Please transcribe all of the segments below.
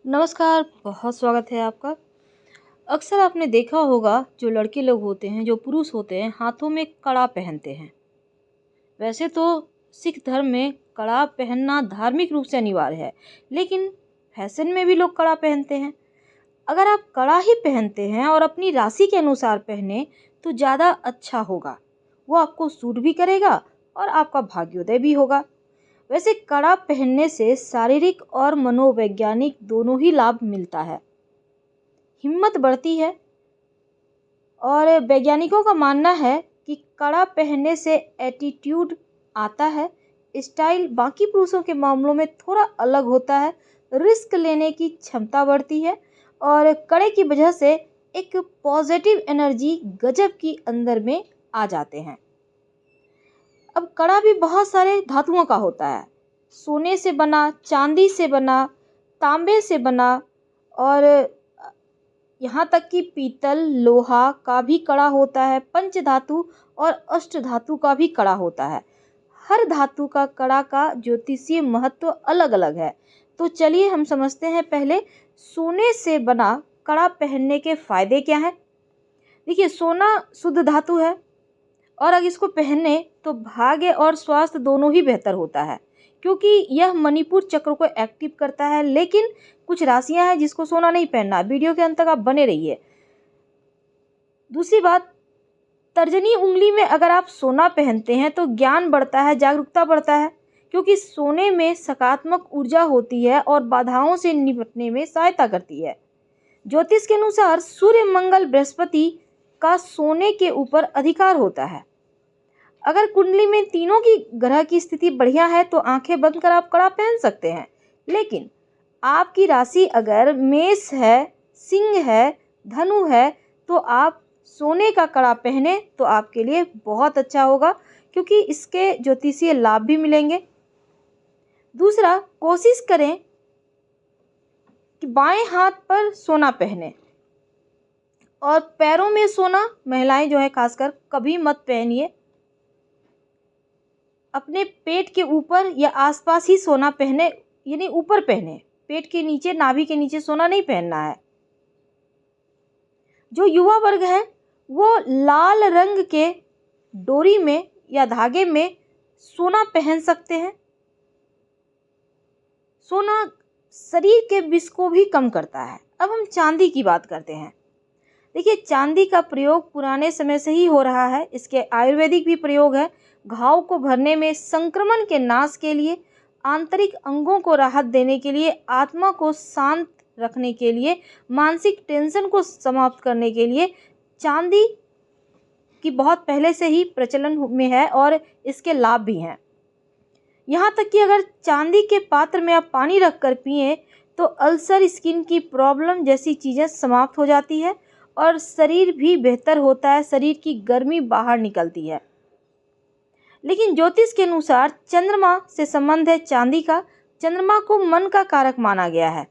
नमस्कार, बहुत स्वागत है आपका। अक्सर आपने देखा होगा जो लड़के लोग होते हैं, जो पुरुष होते हैं, हाथों में कड़ा पहनते हैं। वैसे तो सिख धर्म में कड़ा पहनना धार्मिक रूप से अनिवार्य है, लेकिन फैशन में भी लोग कड़ा पहनते हैं। अगर आप कड़ा ही पहनते हैं और अपनी राशि के अनुसार पहने तो ज़्यादा अच्छा होगा। वो आपको सूट भी करेगा और आपका भाग्योदय भी होगा। वैसे कड़ा पहनने से शारीरिक और मनोवैज्ञानिक दोनों ही लाभ मिलता है। हिम्मत बढ़ती है और वैज्ञानिकों का मानना है कि कड़ा पहनने से एटीट्यूड आता है। स्टाइल बाकी पुरुषों के मामलों में थोड़ा अलग होता है। रिस्क लेने की क्षमता बढ़ती है और कड़े की वजह से एक पॉजिटिव एनर्जी गजब की अंदर में आ जाते हैं। अब कड़ा भी बहुत सारे धातुओं का होता है। सोने से बना, चांदी से बना, तांबे से बना और यहाँ तक कि पीतल, लोहा का भी कड़ा होता है। पंच धातु और अष्ट धातु का भी कड़ा होता है। हर धातु का कड़ा का ज्योतिषीय महत्व अलग अलग है। तो चलिए हम समझते हैं पहले सोने से बना कड़ा पहनने के फायदे क्या हैं। देखिए, सोना शुद्ध धातु है और अगर इसको पहने तो भाग्य और स्वास्थ्य दोनों ही बेहतर होता है, क्योंकि यह मणिपुर चक्र को एक्टिव करता है। लेकिन कुछ राशियां हैं जिसको सोना नहीं पहनना। वीडियो के अंत तक आप बने रहिए। दूसरी बात, तर्जनी उंगली में अगर आप सोना पहनते हैं तो ज्ञान बढ़ता है, जागरूकता बढ़ता है, क्योंकि सोने में सकारात्मक ऊर्जा होती है और बाधाओं से निपटने में सहायता करती है। ज्योतिष के अनुसार सूर्य, मंगल, बृहस्पति का सोने के ऊपर अधिकार होता है। अगर कुंडली में तीनों की ग्रह की स्थिति बढ़िया है तो आंखें बंद कर आप कड़ा पहन सकते हैं। लेकिन आपकी राशि अगर मेष है, सिंह है, धनु है तो आप सोने का कड़ा पहने तो आपके लिए बहुत अच्छा होगा, क्योंकि इसके ज्योतिषीय लाभ भी मिलेंगे। दूसरा, कोशिश करें कि बाएं हाथ पर सोना पहने और पैरों में सोना महिलाएं जो है खासकर कभी मत पहनिए। अपने पेट के ऊपर या आसपास ही सोना पहने, यानी ऊपर पहने। पेट के नीचे, नाभि के नीचे सोना नहीं पहनना है। जो युवा वर्ग है वो लाल रंग के डोरी में या धागे में सोना पहन सकते हैं। सोना शरीर के विष को भी कम करता है। अब हम चांदी की बात करते हैं। देखिए, चांदी का प्रयोग पुराने समय से ही हो रहा है। इसके आयुर्वेदिक भी प्रयोग है। घाव को भरने में, संक्रमण के नाश के लिए, आंतरिक अंगों को राहत देने के लिए, आत्मा को शांत रखने के लिए, मानसिक टेंशन को समाप्त करने के लिए चांदी की बहुत पहले से ही प्रचलन में है और इसके लाभ भी हैं। यहाँ तक कि अगर चांदी के पात्र में आप पानी रखकर पिए तो अल्सर, स्किन की प्रॉब्लम जैसी चीज़ें समाप्त हो जाती है और शरीर भी बेहतर होता है। शरीर की गर्मी बाहर निकलती है। लेकिन ज्योतिष के अनुसार चंद्रमा से संबंध है चांदी का। चंद्रमा को मन का कारक माना गया है।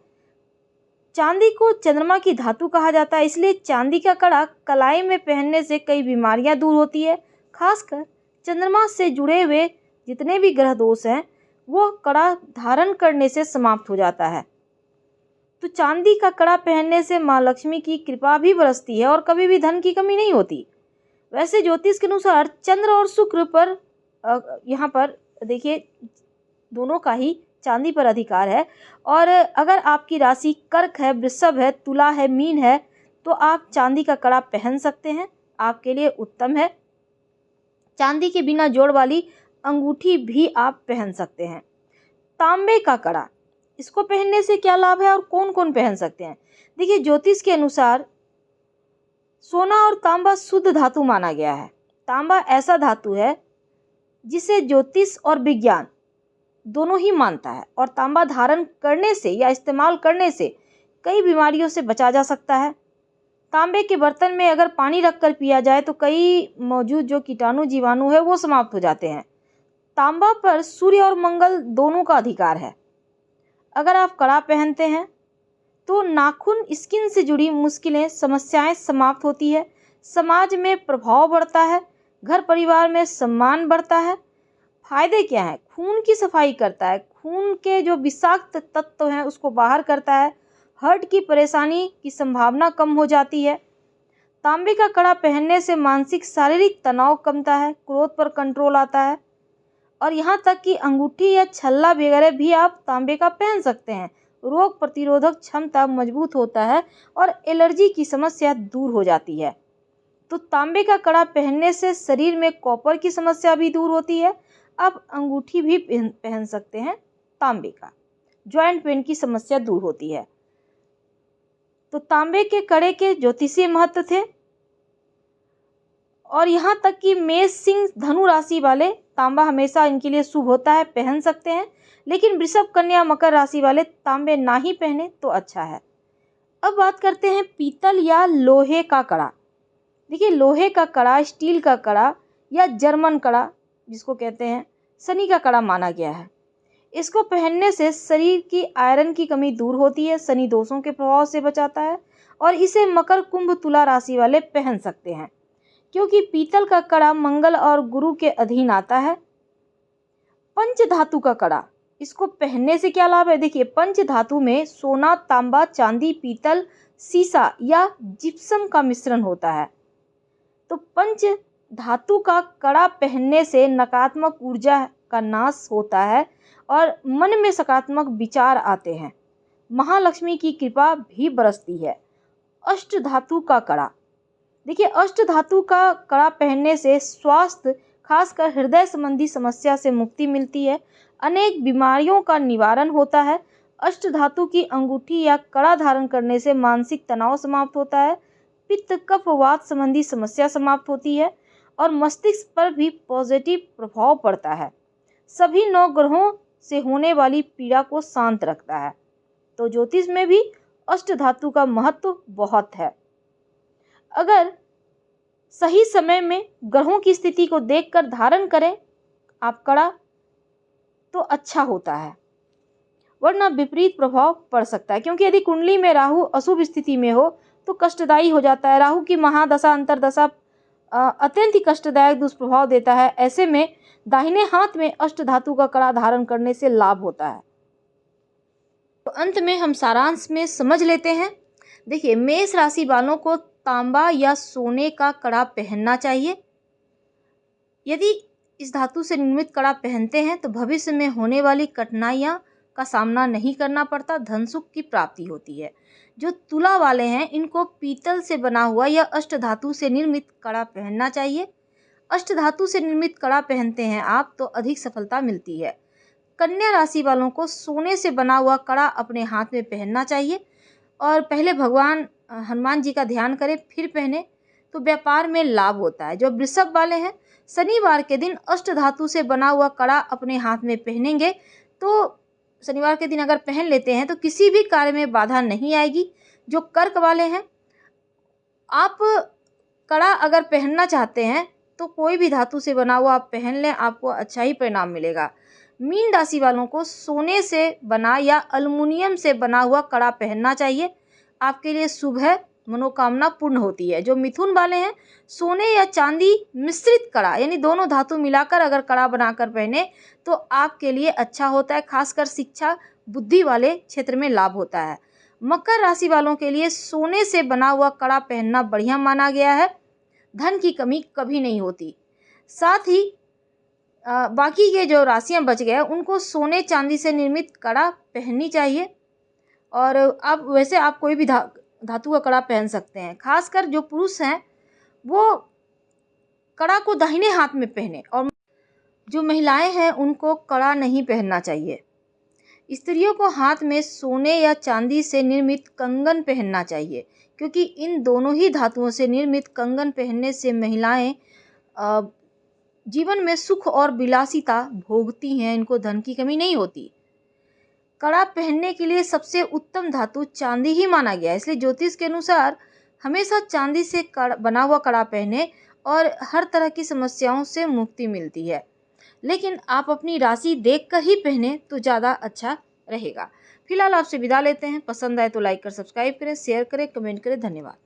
चांदी को चंद्रमा की धातु कहा जाता है, इसलिए चांदी का कड़ा कलाई में पहनने से कई बीमारियां दूर होती है। खासकर चंद्रमा से जुड़े हुए जितने भी ग्रह दोष हैं वो कड़ा धारण करने से समाप्त हो जाता है। तो चांदी का कड़ा पहनने से माँ लक्ष्मी की कृपा भी बरसती है और कभी भी धन की कमी नहीं होती। वैसे ज्योतिष के अनुसार चंद्र और शुक्र पर यहाँ पर देखिए दोनों का ही चांदी पर अधिकार है। और अगर आपकी राशि कर्क है, वृषभ है, तुला है, मीन है तो आप चांदी का कड़ा पहन सकते हैं, आपके लिए उत्तम है। चांदी के बिना जोड़ वाली अंगूठी भी आप पहन सकते हैं। तांबे का कड़ा, इसको पहनने से क्या लाभ है और कौन कौन पहन सकते हैं। देखिए, ज्योतिष के अनुसार सोना और तांबा शुद्ध धातु माना गया है। तांबा ऐसा धातु है जिसे ज्योतिष और विज्ञान दोनों ही मानता है और तांबा धारण करने से या इस्तेमाल करने से कई बीमारियों से बचा जा सकता है। तांबे के बर्तन में अगर पानी रखकर पिया जाए तो कई मौजूद जो कीटाणु, जीवाणु है वो समाप्त हो जाते हैं। तांबा पर सूर्य और मंगल दोनों का अधिकार है। अगर आप कड़ा पहनते हैं तो नाखून, स्किन से जुड़ी मुश्किलें, समस्याएं समाप्त होती है। समाज में प्रभाव बढ़ता है। घर परिवार में सम्मान बढ़ता है। फायदे क्या हैं? खून की सफाई करता है। खून के जो विषाक्त तत्व हैं उसको बाहर करता है। हार्ट की परेशानी की संभावना कम हो जाती है। तांबे का कड़ा पहनने से मानसिक शारीरिक तनाव कमता है, क्रोध पर कंट्रोल आता है और यहाँ तक कि अंगूठी या छल्ला वगैरह भी आप तांबे का पहन सकते हैं। रोग प्रतिरोधक क्षमता मजबूत होता है और एलर्जी की समस्या दूर हो जाती है। तो तांबे का कड़ा पहनने से शरीर में कॉपर की समस्या भी दूर होती है। आप अंगूठी भी पहन सकते हैं तांबे का, जॉइंट पेन की समस्या दूर होती है। तो तांबे के कड़े के ज्योतिषीय महत्व थे और यहाँ तक कि मेष, सिंह, धनु राशि वाले तांबा हमेशा इनके लिए शुभ होता है, पहन सकते हैं। लेकिन वृषभ, कन्या, मकर राशि वाले तांबे ना ही पहने तो अच्छा है। अब बात करते हैं पीतल या लोहे का कड़ा। देखिए, लोहे का कड़ा, स्टील का कड़ा या जर्मन कड़ा जिसको कहते हैं, शनि का कड़ा माना गया है। इसको पहनने से शरीर की आयरन की कमी दूर होती है, शनि दोषों के प्रभाव से बचाता है और इसे मकर, कुंभ, तुला राशि वाले पहन सकते हैं क्योंकि पीतल का कड़ा मंगल और गुरु के अधीन आता है। पंच धातु का कड़ा, इसको पहनने से क्या लाभ है? देखिए, पंच धातु में सोना, तांबा, चांदी, पीतल, सीसा या जिप्सम का मिश्रण होता है। तो पंच धातु का कड़ा पहनने से नकारात्मक ऊर्जा का नाश होता है और मन में सकारात्मक विचार आते हैं। महालक्ष्मी की कृपा भी बरसती है। अष्ट धातु का कड़ा, देखिए, अष्ट धातु का कड़ा पहनने से स्वास्थ्य, खासकर हृदय संबंधी समस्या से मुक्ति मिलती है। अनेक बीमारियों का निवारण होता है। अष्ट धातु की अंगूठी या कड़ा धारण करने से मानसिक तनाव समाप्त होता है, पित्त, कफ, वात संबंधी समस्या समाप्त होती है और मस्तिष्क पर भी पॉजिटिव प्रभाव पड़ता है। सभी 9 ग्रहों से होने वाली पीड़ा को शांत रखता है। तो ज्योतिष में भी अष्ट धातु का महत्व बहुत है। अगर सही समय में ग्रहों की स्थिति को देखकर धारण करें आप कड़ा तो अच्छा होता है, वरना विपरीत प्रभाव पड़ सकता है क्योंकि यदि कुंडली में राहु अशुभ स्थिति में हो तो कष्टदायी हो जाता है। राहु की महादशा, अंतरदशा अत्यंत ही कष्टदायक दुष्प्रभाव देता है। ऐसे में दाहिने हाथ में अष्ट धातु का कड़ा धारण करने से लाभ होता है। तो अंत में हम सारांश में समझ लेते हैं। देखिए, मेष राशि वालों को तांबा या सोने का कड़ा पहनना चाहिए। यदि इस धातु से निर्मित कड़ा पहनते हैं तो भविष्य में होने वाली कठिनाइयां का सामना नहीं करना पड़ता, धन सुख की प्राप्ति होती है। जो तुला वाले हैं इनको पीतल से बना हुआ या अष्ट धातु से निर्मित कड़ा पहनना चाहिए। अष्ट धातु से निर्मित कड़ा पहनते हैं आप तो अधिक सफलता मिलती है। कन्या राशि वालों को सोने से बना हुआ कड़ा अपने हाथ में पहनना चाहिए और पहले भगवान हनुमान जी का ध्यान करें फिर पहने तो व्यापार में लाभ होता है। जो वृषभ वाले हैं शनिवार के दिन अष्ट धातु से बना हुआ कड़ा अपने हाथ में पहनेंगे तो शनिवार के दिन अगर पहन लेते हैं तो किसी भी कार्य में बाधा नहीं आएगी। जो कर्क वाले हैं, आप कड़ा अगर पहनना चाहते हैं तो कोई भी धातु से बना हुआ आप पहन लें, आपको अच्छा ही परिणाम मिलेगा। मीन राशि वालों को सोने से बना या अल्युमिनियम से बना हुआ कड़ा पहनना चाहिए, आपके लिए शुभ है, मनोकामना पूर्ण होती है। जो मिथुन वाले हैं सोने या चांदी मिश्रित कड़ा यानी दोनों धातु मिलाकर अगर कड़ा बनाकर पहने तो आपके लिए अच्छा होता है, खासकर शिक्षा, बुद्धि वाले क्षेत्र में लाभ होता है। मकर राशि वालों के लिए सोने से बना हुआ कड़ा पहनना बढ़िया माना गया है, धन की कमी कभी नहीं होती। साथ ही बाकी के जो राशियां बच गए उनको सोने चांदी से निर्मित कड़ा पहननी चाहिए और आप कोई भी धातु का कड़ा पहन सकते हैं। खासकर जो पुरुष हैं वो कड़ा को दाहिने हाथ में पहने और जो महिलाएं हैं उनको कड़ा नहीं पहनना चाहिए। स्त्रियों को हाथ में सोने या चांदी से निर्मित कंगन पहनना चाहिए क्योंकि इन दोनों ही धातुओं से निर्मित कंगन पहनने से महिलाएं जीवन में सुख और विलासिता भोगती हैं, इनको धन की कमी नहीं होती। कड़ा पहनने के लिए सबसे उत्तम धातु चांदी ही माना गया है, इसलिए ज्योतिष के अनुसार हमेशा चांदी से बना हुआ कड़ा पहने और हर तरह की समस्याओं से मुक्ति मिलती है। लेकिन आप अपनी राशि देखकर ही पहने तो ज़्यादा अच्छा रहेगा। फिलहाल आपसे विदा लेते हैं। पसंद आए तो लाइक कर सब्सक्राइब करें, शेयर करें, कमेंट करें। धन्यवाद।